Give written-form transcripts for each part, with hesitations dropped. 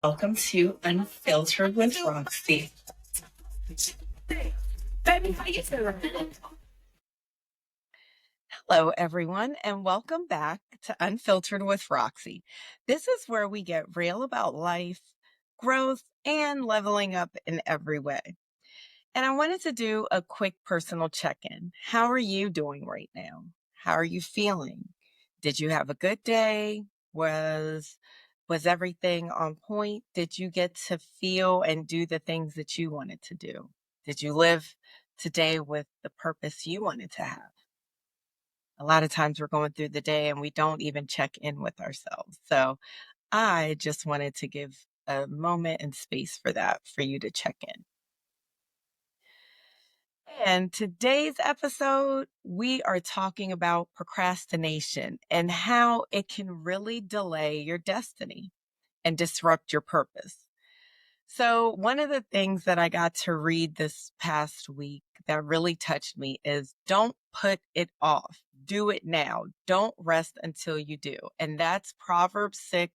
Welcome to Unfiltered with Roxy. Hello, everyone, and welcome back to Unfiltered with Roxy. This is where we get real about life, growth, and leveling up in every way. And I wanted to do a quick personal check-in. How are you doing right now? How are you feeling? Did you have a good day? Was everything on point? Did you get to feel and do the things that you wanted to do? Did you live today with the purpose you wanted to have? A lot of times we're going through the day and we don't even check in with ourselves. So I just wanted to give a moment and space for that, for you to check in. And today's episode, we are talking about procrastination and how it can really delay your destiny and disrupt your purpose. So, one of the things that I got to read this past week that really touched me is don't put it off. Do it now. Don't rest until you do. And that's Proverbs 6,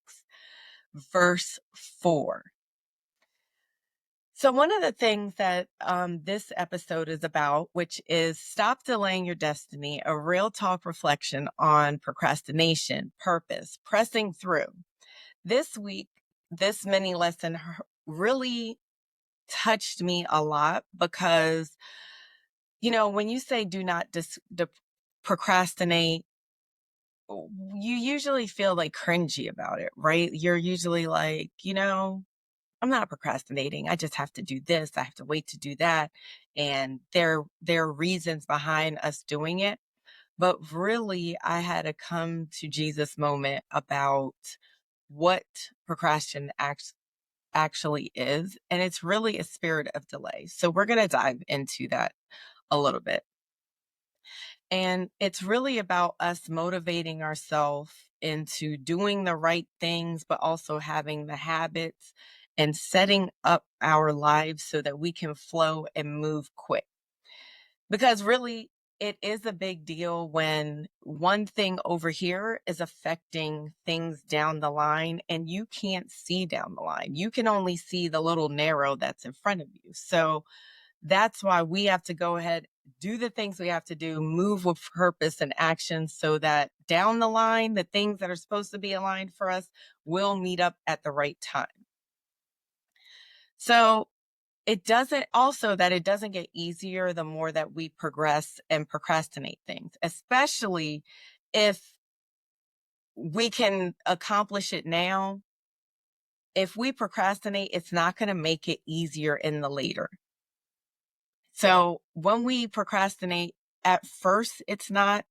verse 4. So, one of the things that this episode is about, which is Stop Delaying Your Destiny, a real talk reflection on procrastination, purpose, pressing through. This week, this mini lesson really touched me a lot because, when you say do not procrastinate, you usually feel like cringy about it, right? You're usually like, I'm not procrastinating. I just have to do this. I have to wait to do that. And there are reasons behind us doing it. But really, I had a come to Jesus moment about what procrastination actually is. And it's really a spirit of delay. So we're going to dive into that a little bit. And it's really about us motivating ourselves into doing the right things, but also having the habits and setting up our lives so that we can flow and move quick. Because really, it is a big deal when one thing over here is affecting things down the line and you can't see down the line. You can only see the little narrow that's in front of you. So that's why we have to go ahead, do the things we have to do, move with purpose and action so that down the line, the things that are supposed to be aligned for us will meet up at the right time. So it doesn't get easier the more that we progress and procrastinate things, especially if we can accomplish it now. If we procrastinate, it's not going to make it easier in the later. So when we procrastinate at first, it's not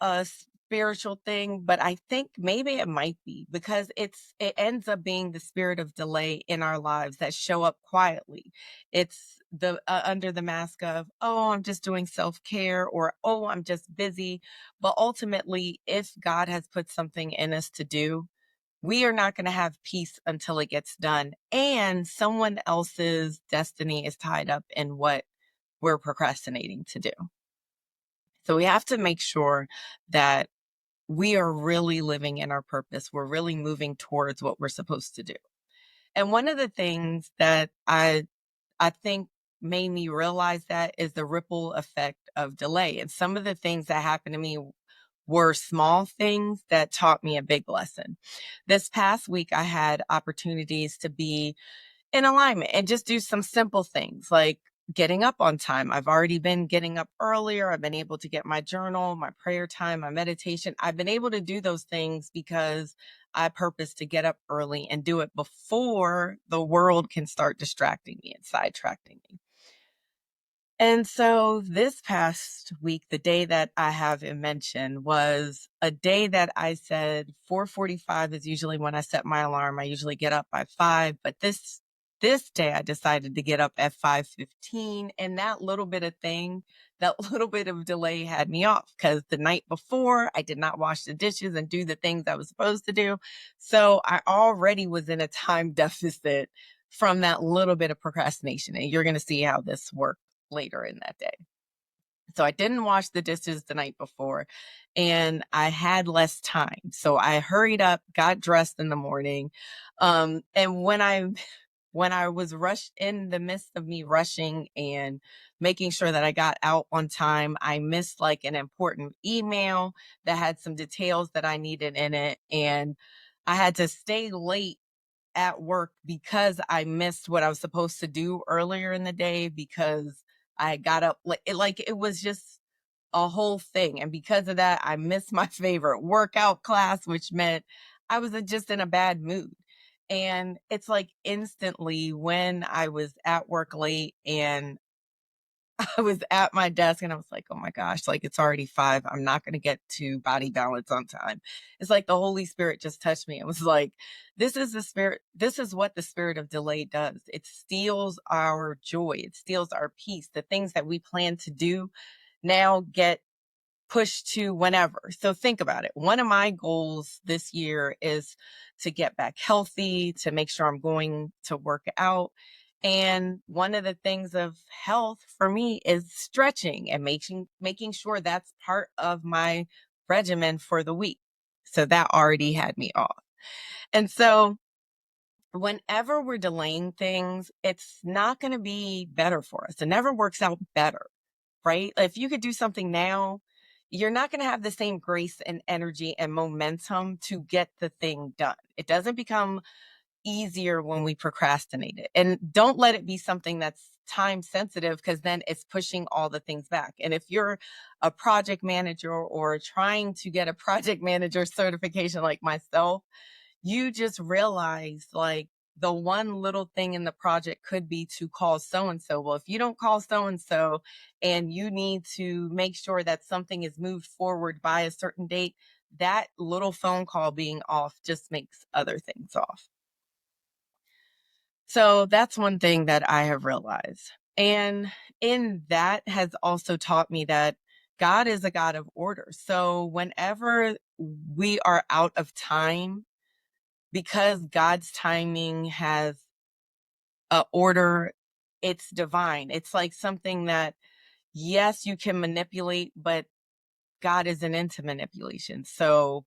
a spiritual thing, but I think maybe it might be because it ends up being the spirit of delay in our lives that show up quietly. It's the under the mask of, oh, I'm just doing self-care, or oh, I'm just busy. But ultimately, if God has put something in us to do, we are not going to have peace until it gets done. And someone else's destiny is tied up in what we're procrastinating to do. So we have to make sure that we are really living in our purpose. We're really moving towards what we're supposed to do. And one of the things that I think made me realize that is the ripple effect of delay. And some of the things that happened to me were small things that taught me a big lesson. This past week, I had opportunities to be in alignment and just do some simple things like getting up on time. I've already been getting up earlier. I've been able to get my journal, my prayer time, my meditation. I've been able to do those things because I purpose to get up early and do it before the world can start distracting me and sidetracking me. And so this past week, the day that I have mentioned was a day that I said 4:45 is usually when I set my alarm. I usually get up by 5, but this day I decided to get up at 5:15, and that little bit of delay had me off because the night before I did not wash the dishes and do the things I was supposed to do. So I already was in a time deficit from that little bit of procrastination, and you're going to see how this worked later in that day. So I didn't wash the dishes the night before and I had less time. So I hurried up, got dressed in the morning. And when I was rushed in the midst of me rushing and making sure that I got out on time, I missed like an important email that had some details that I needed in it. And I had to stay late at work because I missed what I was supposed to do earlier in the day because I got up it was just a whole thing. And because of that, I missed my favorite workout class, which meant I was just in a bad mood. And it's like instantly when I was at work late and I was at my desk and I was like, oh my gosh, like it's already 5. I'm not going to get to body balance on time. It's like the Holy Spirit just touched me. It was like, this is what the spirit of delay does. It steals our joy, it steals our peace. The things that we plan to do now get push to whenever. So think about it. One of my goals this year is to get back healthy, to make sure I'm going to work out. And one of the things of health for me is stretching and making sure that's part of my regimen for the week. So that already had me off. And so whenever we're delaying things, it's not going to be better for us. It never works out better, right? If you could do something now, you're not going to have the same grace and energy and momentum to get the thing done. It doesn't become easier when we procrastinate it. And don't let it be something that's time sensitive because then it's pushing all the things back. And if you're a project manager or trying to get a project manager certification like myself, you just realize like the one little thing in the project could be to call so and so. Well, if you don't call so and so and you need to make sure that something is moved forward by a certain date, that little phone call being off just makes other things off. So that's one thing that I have realized. And in that has also taught me that God is a God of order. So whenever we are out of time, because God's timing has a order, it's divine. It's like something that, yes, you can manipulate, but God isn't into manipulation. So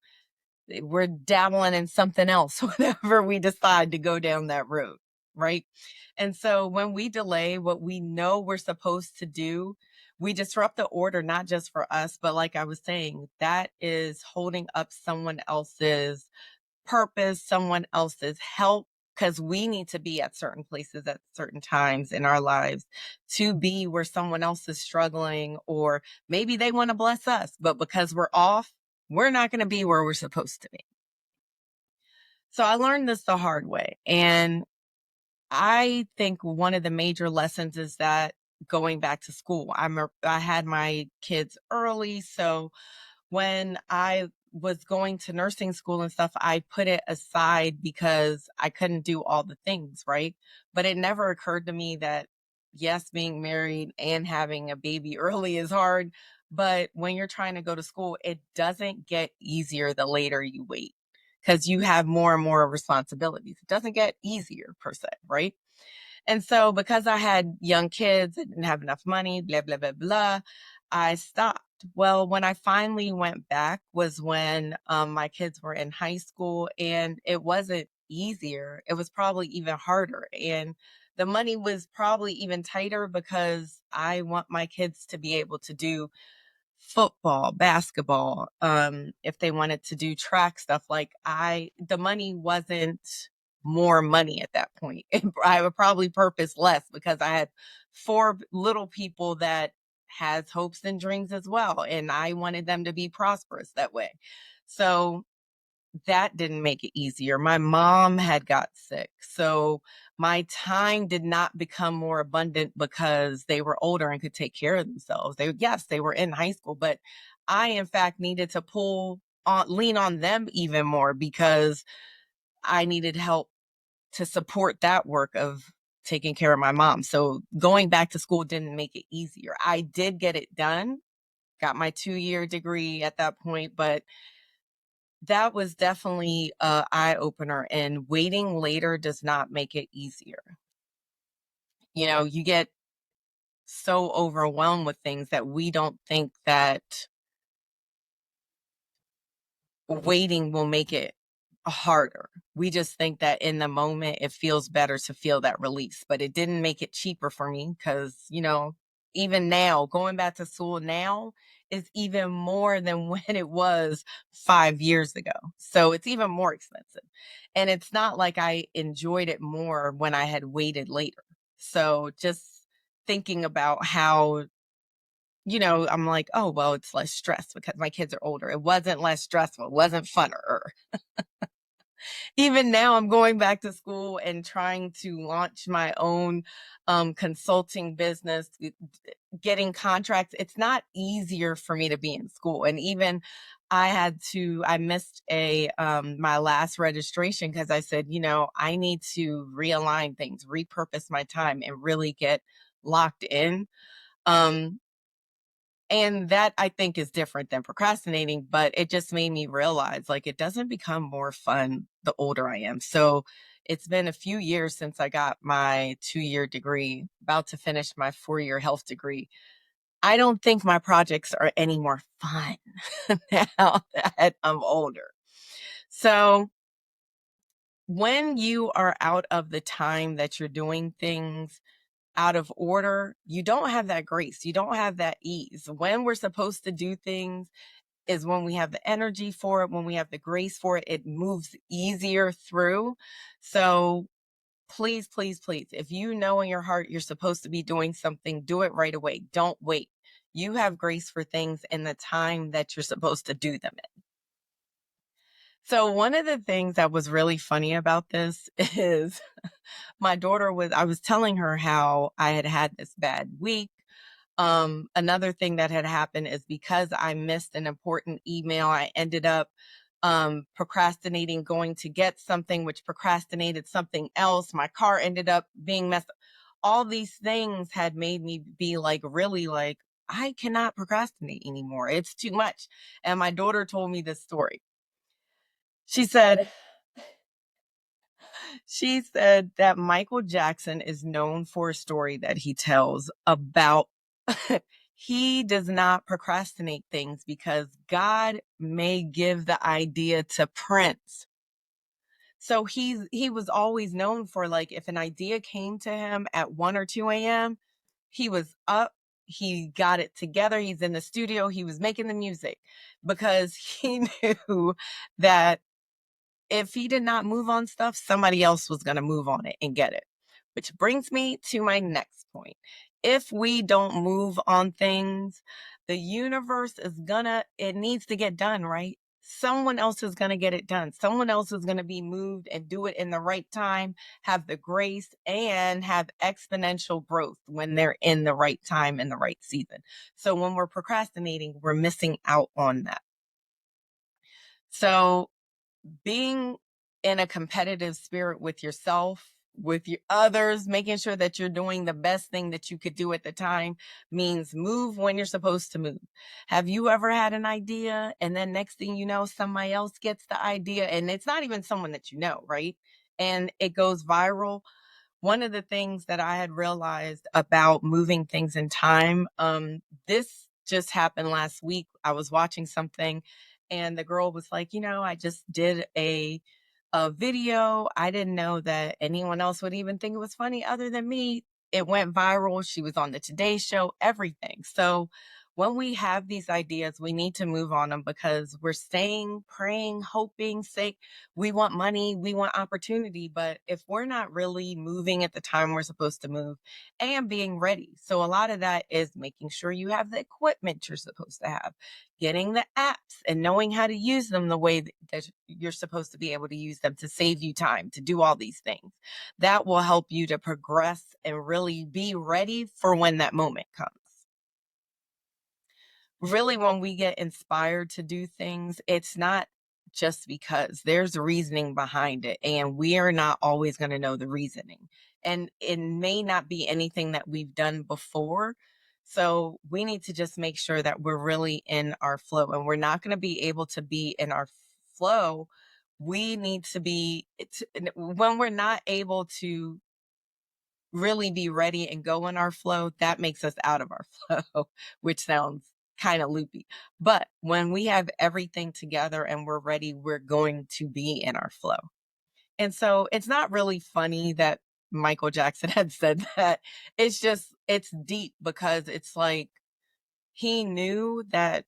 we're dabbling in something else whenever we decide to go down that road, right? And so when we delay what we know we're supposed to do, we disrupt the order, not just for us, but like I was saying, that is holding up someone else's purpose, someone else's help, because we need to be at certain places at certain times in our lives to be where someone else is struggling, or maybe they want to bless us, but because we're off, we're not going to be where we're supposed to be. So I learned this the hard way. And I think one of the major lessons is that going back to school, I had my kids early. So when I was going to nursing school and stuff, I put it aside because I couldn't do all the things, right? But it never occurred to me that, yes, being married and having a baby early is hard. But when you're trying to go to school, it doesn't get easier the later you wait because you have more and more responsibilities. It doesn't get easier per se, right? And so because I had young kids, I didn't have enough money, blah, blah, blah, blah, I stopped. Well, when I finally went back was when my kids were in high school, and it wasn't easier. It was probably even harder. And the money was probably even tighter because I want my kids to be able to do football, basketball, if they wanted to do track stuff. Like the money wasn't more money at that point. I would probably purpose less because I had 4 little people that has hopes and dreams as well. And I wanted them to be prosperous that way. So that didn't make it easier. My mom had got sick. So my time did not become more abundant because they were older and could take care of themselves. Yes, they were in high school, but I, in fact, needed to lean on them even more because I needed help to support that work of taking care of my mom. So going back to school didn't make it easier. I did get it done, got my 2-year degree at that point, but that was definitely a eye opener, and waiting later does not make it easier. You know, you get so overwhelmed with things that we don't think that waiting will make it harder. We just think that in the moment it feels better to feel that release, but it didn't make it cheaper for me because, even now, going back to school now is even more than when it was 5 years ago. So it's even more expensive. And it's not like I enjoyed it more when I had waited later. So just thinking about how I'm like, oh, well, it's less stress because my kids are older. It wasn't less stressful. It wasn't funner. Even now, I'm going back to school and trying to launch my own consulting business, getting contracts. It's not easier for me to be in school. And even I missed my last registration because I said, I need to realign things, repurpose my time, and really get locked in. And that I think is different than procrastinating, but it just made me realize like it doesn't become more fun the older I am. So it's been a few years since I got my 2-year degree, about to finish my 4-year health degree. I don't think my projects are any more fun now that I'm older. So when you are out of the time that you're doing things out of order, you don't have that grace. You don't have that ease. When we're supposed to do things is when we have the energy for it, when we have the grace for it, it moves easier through. So please, please, please, if you know in your heart you're supposed to be doing something, do it right away. Don't wait. You have grace for things in the time that you're supposed to do them in. So one of the things that was really funny about this is I was telling her how I had had this bad week. Another thing that had happened is because I missed an important email, I ended up procrastinating going to get something, which procrastinated something else. My car ended up being messed up. All these things had made me be like, really like, I cannot procrastinate anymore. It's too much. And my daughter told me this story. She said, She said that Michael Jackson is known for a story that he tells about he does not procrastinate things because God may give the idea to Prince. So he was always known for like if an idea came to him at 1 or 2 a.m., he was up, he got it together, he's in the studio, he was making the music because he knew that if he did not move on stuff, somebody else was going to move on it and get it. Which brings me to my next point. If we don't move on things, the universe it needs to get done, right? Someone else is going to get it done. Someone else is going to be moved and do it in the right time, have the grace, and have exponential growth when they're in the right time and the right season. So when we're procrastinating, we're missing out on that. So being in a competitive spirit with yourself, with your others, making sure that you're doing the best thing that you could do at the time means move when you're supposed to move. Have you ever had an idea and then next thing you know, somebody else gets the idea and it's not even someone that you know, right? And it goes viral. One of the things that I had realized about moving things in time, this just happened last week. I was watching something and the girl was like, I just did a video. I didn't know that anyone else would even think it was funny other than me. It went viral. She was on the Today Show, everything. So when we have these ideas, we need to move on them because we're staying, praying, hoping, saying we want money, we want opportunity. But if we're not really moving at the time we're supposed to move and being ready. So a lot of that is making sure you have the equipment you're supposed to have, getting the apps and knowing how to use them the way that you're supposed to be able to use them to save you time, to do all these things. That will help you to progress and really be ready for when that moment comes. Really, when we get inspired to do things, it's not just because there's reasoning behind it, and we are not always going to know the reasoning. And it may not be anything that we've done before. So we need to just make sure that we're really in our flow, and we're not going to be able to be in our flow. We need to be, when we're not able to really be ready and go in our flow, that makes us out of our flow, which sounds kind of loopy. But when we have everything together and we're ready, we're going to be in our flow. And so it's not really funny that Michael Jackson had said that. It's just, it's deep because it's like he knew that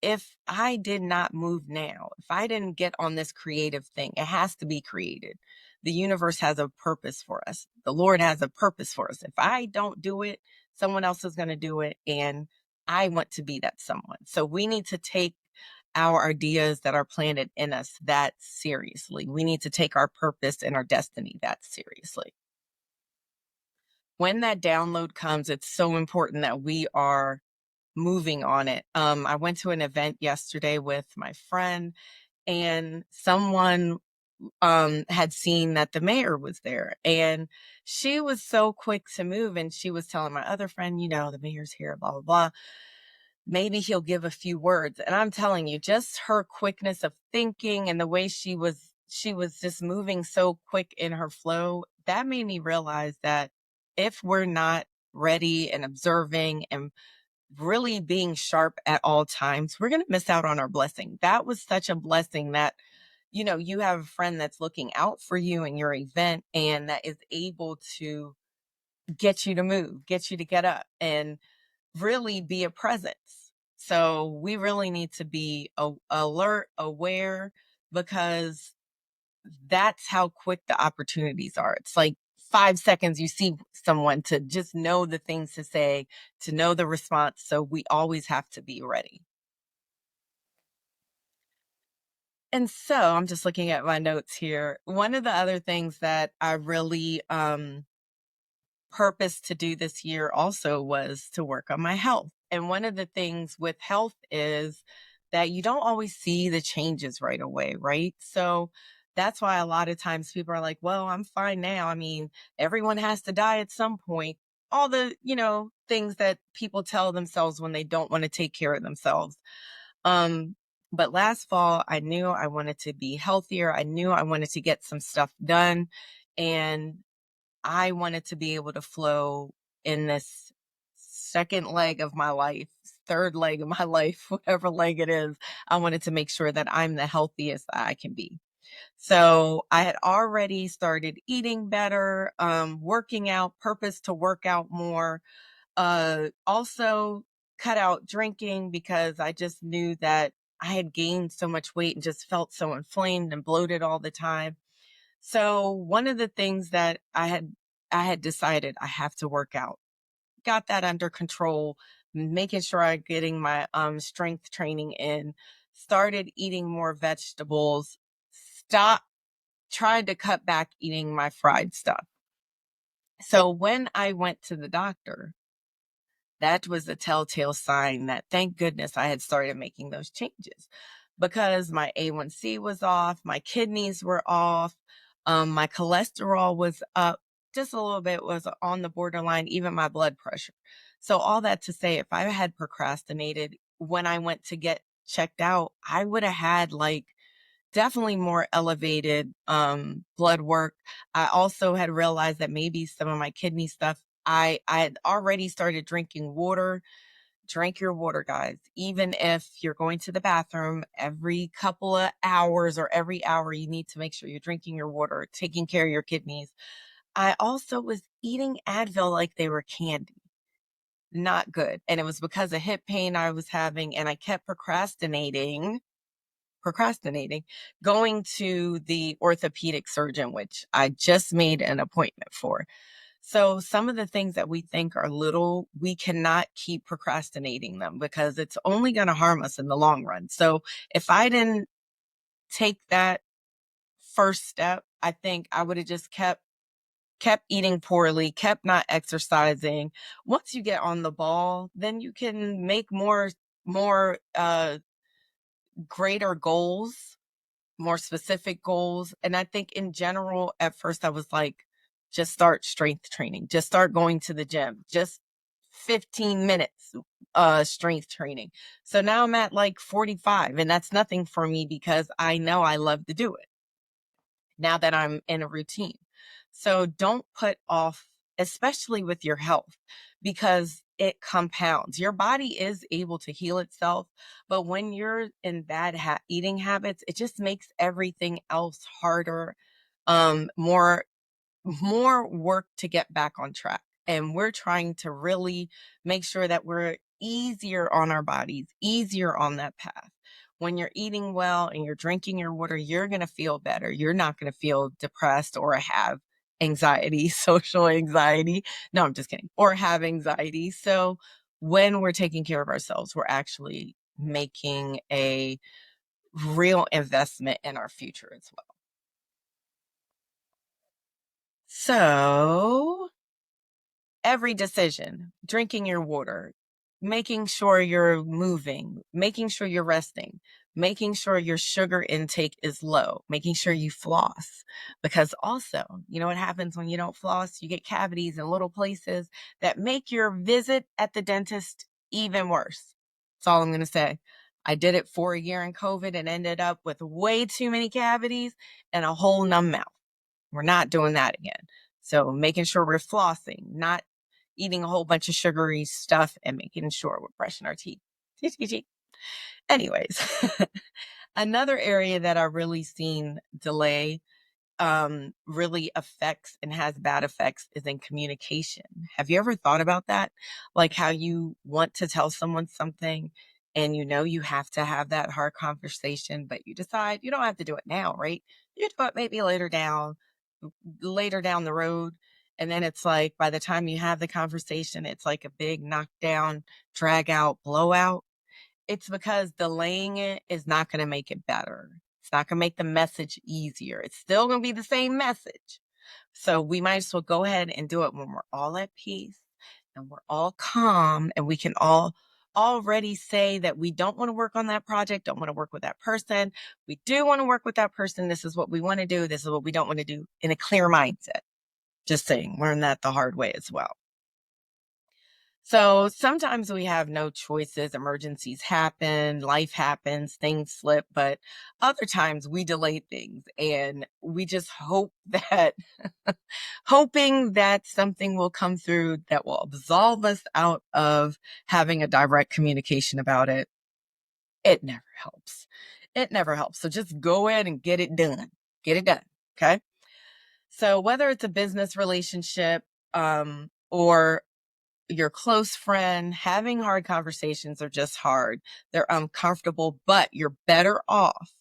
if I did not move now, if I didn't get on this creative thing, it has to be created. The universe has a purpose for us. The Lord has a purpose for us. If I don't do it, someone else is going to do it. And I want to be that someone. So we need to take our ideas that are planted in us that seriously. We need to take our purpose and our destiny that seriously. When that download comes, it's so important that we are moving on it. I went to an event yesterday with my friend, and someone had seen that the mayor was there, and she was so quick to move, and she was telling my other friend, the mayor's here, blah blah blah, maybe he'll give a few words. And I'm telling you, just her quickness of thinking and the way she was just moving so quick in her flow, that made me realize that if we're not ready and observing and really being sharp at all times, we're going to miss out on our blessing. That was such a blessing that, you have a friend that's looking out for you in your event and that is able to get you to move, get you to get up and really be a presence. So we really need to be alert, aware, because that's how quick the opportunities are. It's like 5 seconds you see someone to just know the things to say, to know the response. So we always have to be ready. And so I'm just looking at my notes here. One of the other things that I really purpose to do this year also was to work on my health. And one of the things with health is that you don't always see the changes right away, right? So that's why a lot of times people are like, well, I'm fine now. I mean, everyone has to die at some point. All the, things that people tell themselves when they don't want to take care of themselves. Um, but last fall, I knew I wanted to be healthier. I knew I wanted to get some stuff done. And I wanted to be able to flow in this second leg of my life, third leg of my life, whatever leg it is. I wanted to make sure that I'm the healthiest I can be. So I had already started eating better, working out, purpose to work out more, also cut out drinking because I just knew that I had gained so much weight and just felt so inflamed and bloated all the time. So one of the things that I had decided I have to work out. Got that under control, making sure I'm getting my strength training in, started eating more vegetables, stopped tried to cut back eating my fried stuff. So when I went to the doctor, that was a telltale sign that thank goodness I had started making those changes, because my A1C was off, my kidneys were off, my cholesterol was up just a little bit, was on the borderline, even my blood pressure. So all that to say, if I had procrastinated when I went to get checked out, I would have had like definitely more elevated blood work. I also had realized that maybe some of my kidney stuff, I had already started drinking water. Drink your water, guys. Even if you're going to the bathroom every couple of hours or every hour, you need to make sure you're drinking your water, taking care of your kidneys. I also was eating Advil like they were candy. Not good. And it was because of hip pain I was having, and I kept procrastinating going to the orthopedic surgeon, which I just made an appointment for. So some of the things that we think are little, we cannot keep procrastinating them because it's only going to harm us in the long run. So if I didn't take that first step, I think I would have just kept eating poorly, kept not exercising. Once you get on the ball, then you can make more greater goals, more specific goals. And I think in general, at first I was like, just start strength training, just start going to the gym, just 15 minutes strength training. So now I'm at like 45, and that's nothing for me because I know I love to do it now that I'm in a routine. So don't put off especially with your health, because it compounds. Your body is able to heal itself, but when you're in bad eating habits, it just makes everything else harder, more work to get back on track. And we're trying to really make sure that we're easier on our bodies, easier on that path. When you're eating well and you're drinking your water, you're going to feel better. You're not going to feel depressed or have anxiety, social anxiety. No, I'm just kidding. Or have anxiety. So when we're taking care of ourselves, we're actually making a real investment in our future as well. So every decision, drinking your water, making sure you're moving, making sure you're resting, making sure your sugar intake is low, making sure you floss. Because also, you know what happens when you don't floss? You get cavities in little places that make your visit at the dentist even worse. That's all I'm going to say. I did it for a year in COVID and ended up with way too many cavities and a whole numb mouth. We're not doing that again. So making sure we're flossing, not eating a whole bunch of sugary stuff, and making sure we're brushing our teeth. Anyways, another area that I really seen delay really affects and has bad effects is in communication. Have you ever thought about that? Like how you want to tell someone something and you know you have to have that hard conversation, but you decide you don't have to do it now, right? You do it maybe later down the road. And then it's like by the time you have the conversation, it's like a big knockdown, drag out, blowout. It's because delaying it is not going to make it better. It's not going to make the message easier. It's still going to be the same message. So we might as well go ahead and do it when we're all at peace and we're all calm and we can all already say that we don't want to work on that project, don't want to work with that person. We do want to work with that person. This is what we want to do. This is what we don't want to do, in a clear mindset. Just saying, learn that the hard way as well. So sometimes we have no choices. Emergencies happen, life happens, things slip, but other times we delay things and we just hope that, hoping that something will come through that will absolve us out of having a direct communication about it. It never helps. It never helps. So just go ahead and get it done. Get it done. Okay. So whether it's a business relationship, or your close friend, having hard conversations are just hard. They're uncomfortable, but you're better off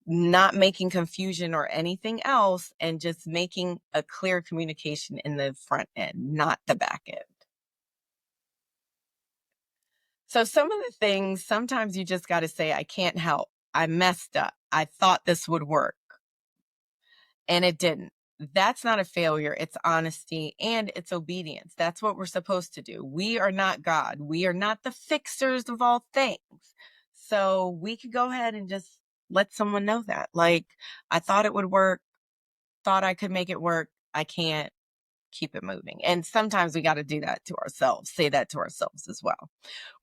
not making confusion or anything else and just making a clear communication in the front end, not the back end. So some of the things, sometimes you just got to say, I can't help. I messed up. I thought this would work and it didn't. That's not a failure. It's honesty and it's obedience. That's what we're supposed to do. We are not God. We are not the fixers of all things. So we could go ahead and just let someone know that. Like, I thought it would work, thought I could make it work. I can't. Keep it moving. And sometimes we got to do that to ourselves, say that to ourselves as well.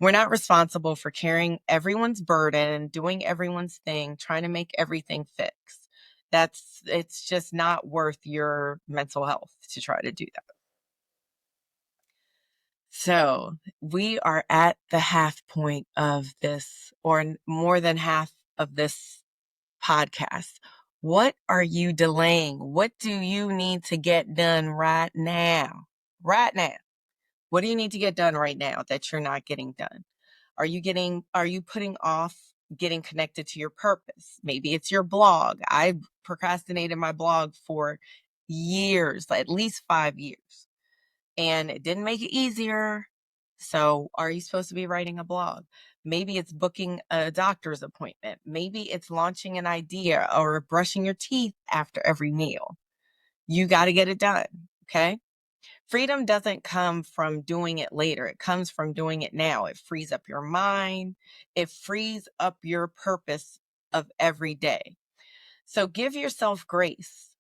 We're not responsible for carrying everyone's burden, doing everyone's thing, trying to make everything fix. It's just not worth your mental health to try to do that. So we are at the half point of this, or more than half of this podcast. What are you delaying? What do you need to get done right now? Right now. What do you need to get done right now that you're not getting done? Are you putting off getting connected to your purpose? Maybe it's your blog. I procrastinated my blog for years, at least 5 years, and it didn't make it easier. So are you supposed to be writing a blog? Maybe it's booking a doctor's appointment. Maybe it's launching an idea or brushing your teeth after every meal. You got to get it done. Okay. Freedom doesn't come from doing it later. It comes from doing it now. It frees up your mind. It frees up your purpose of every day. So give yourself grace.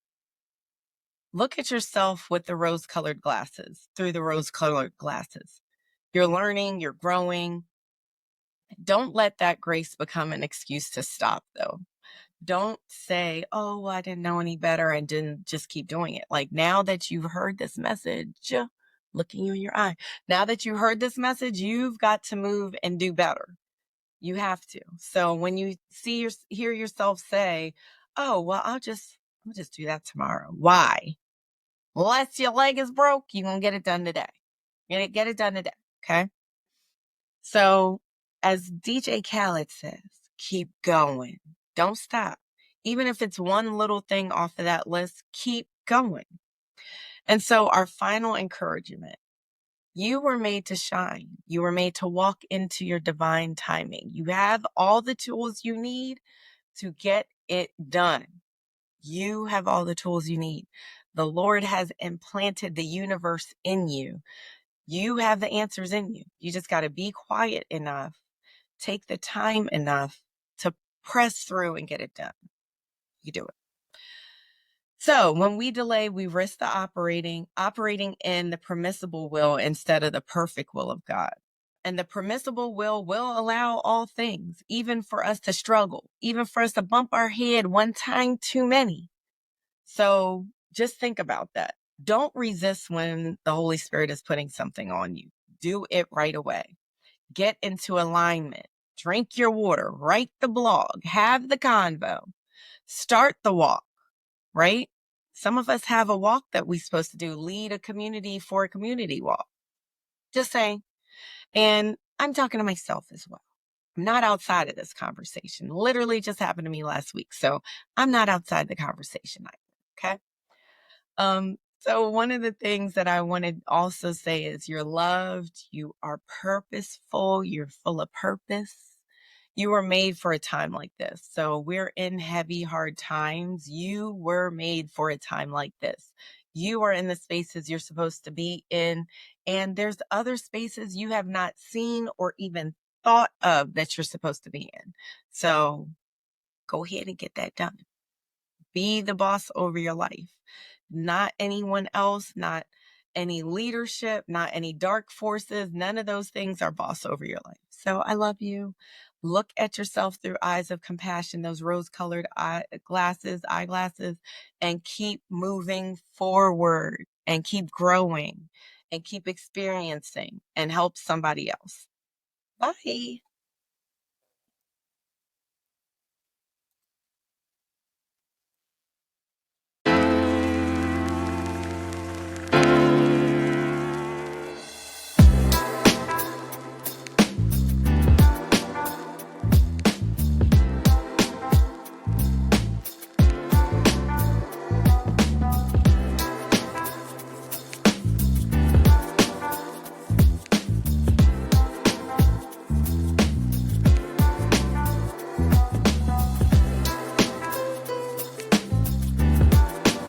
Look at yourself with the rose-colored glasses, through the rose-colored glasses. You're learning, you're growing. Don't let that grace become an excuse to stop, though. Don't say, oh, well, I didn't know any better and didn't just keep doing it. Like, now that you've heard this message, looking you in your eye, now that you heard this message, you've got to move and do better. You have to. So when you hear yourself say, oh, well, I'll just do that tomorrow. Why? Unless your leg is broke, you're going to get it done today. You're going to get it done today. Okay. So as DJ Khaled says, keep going. Don't stop. Even if it's one little thing off of that list, keep going. And so our final encouragement, you were made to shine. You were made to walk into your divine timing. You have all the tools you need to get it done. You have all the tools you need. The Lord has implanted the universe in you. You have the answers in you. You just got to be quiet enough, take the time enough to press through and get it done. You do it. So when we delay, we risk the operating in the permissible will instead of the perfect will of God. And the permissible will allow all things, even for us to struggle, even for us to bump our head one time too many. So just think about that. Don't resist when the Holy Spirit is putting something on you. Do it right away. Get into alignment. Drink your water. Write the blog. Have the convo. Start the walk, right? Some of us have a walk that we're supposed to do. Lead a community for a community walk. Just saying. And I'm talking to myself as well. I'm not outside of this conversation. Literally just happened to me last week. So I'm not outside the conversation either. Okay. So one of the things that I want to also say is you're loved, you are purposeful, you're full of purpose. You were made for a time like this. So we're in heavy, hard times. You were made for a time like this. You are in the spaces you're supposed to be in. And there's other spaces you have not seen or even thought of that you're supposed to be in. So go ahead and get that done. Be the boss over your life. Not anyone else, not any leadership, not any dark forces. None of those things are boss over your life. So I love you. Look at yourself through eyes of compassion, those rose-colored eyeglasses, and keep moving forward and keep growing and keep experiencing and help somebody else. Bye.